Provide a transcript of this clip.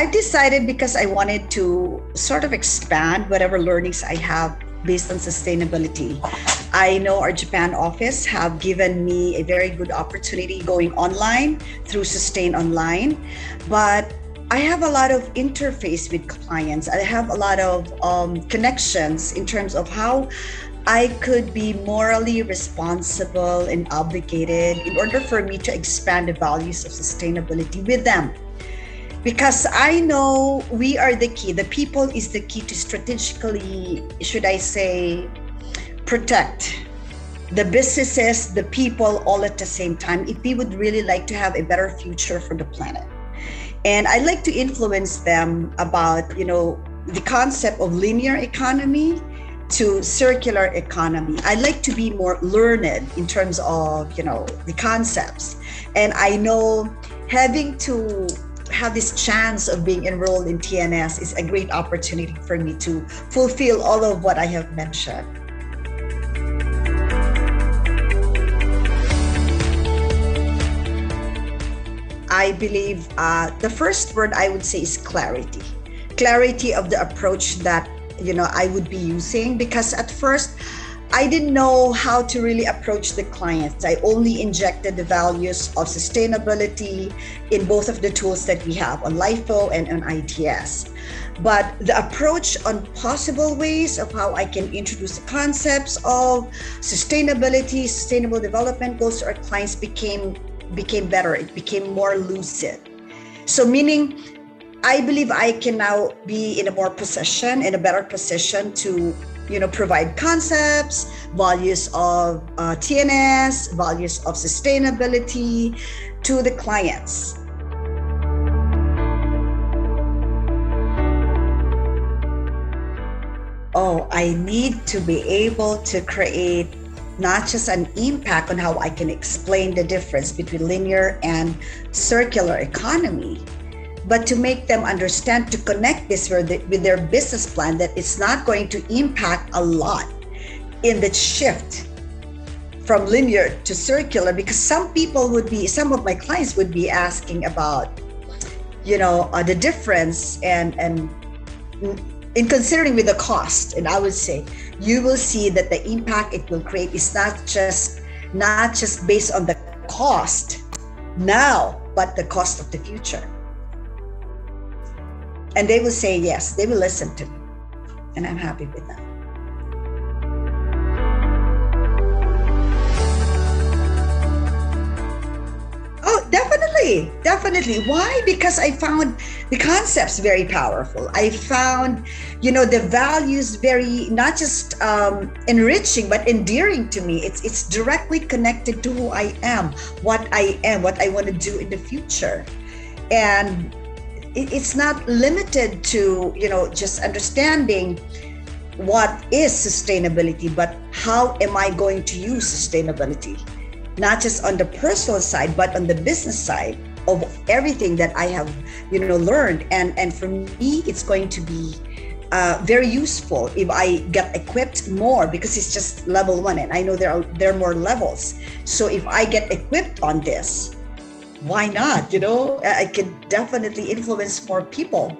I've decided because I wanted to sort of expand whatever learnings I have based on sustainability. I know our Japan office have given me a very good opportunity going online through Sustain Online, but I have a lot of interface with clients. I have a lot of connections in terms of how I could be morally responsible and obligated in order for me to expand the values of sustainability with them. Because I know we are the key. The people is the key to strategically, should I say, protect the businesses, the people all at the same time, if we would really like to have a better future for the planet. And I'd like to influence them about, the concept of linear economy to circular economy. I'd like to be more learned in terms of, the concepts. And I know having to have this chance of being enrolled in TNS is a great opportunity for me to fulfill all of what I have mentioned. I believe the first word I would say is clarity. Clarity of the approach that, I would be using, because at first I didn't know how to really approach the clients. I only injected the values of sustainability in both of the tools that we have on LIFO and on ITS. But the approach on possible ways of how I can introduce the concepts of sustainability, sustainable development goals to our clients became better. It became more lucid. So meaning, I believe I can now be in a better position to provide concepts, values of TNS, values of sustainability to the clients. Oh, I need to be able to create not just an impact on how I can explain the difference between linear and circular economy, but to make them understand, to connect this with their business plan, that it's not going to impact a lot in the shift from linear to circular, because some of my clients would be asking about, the difference and in considering with the cost. And I would say, you will see that the impact it will create is not just based on the cost now, but the cost of the future. And they will say yes, they will listen to me. And I'm happy with that. Oh, definitely. Why? Because I found the concepts very powerful. I found, the values very, not just enriching, but endearing to me. It's directly connected to who I am, what I want to do in the future. And it's not limited to, just understanding what is sustainability, but how am I going to use sustainability? Not just on the personal side, but on the business side of everything that I have, learned. And for me, it's going to be very useful if I get equipped more, because it's just level 1. And I know there are more levels. So if I get equipped on this, why not? I can definitely influence more people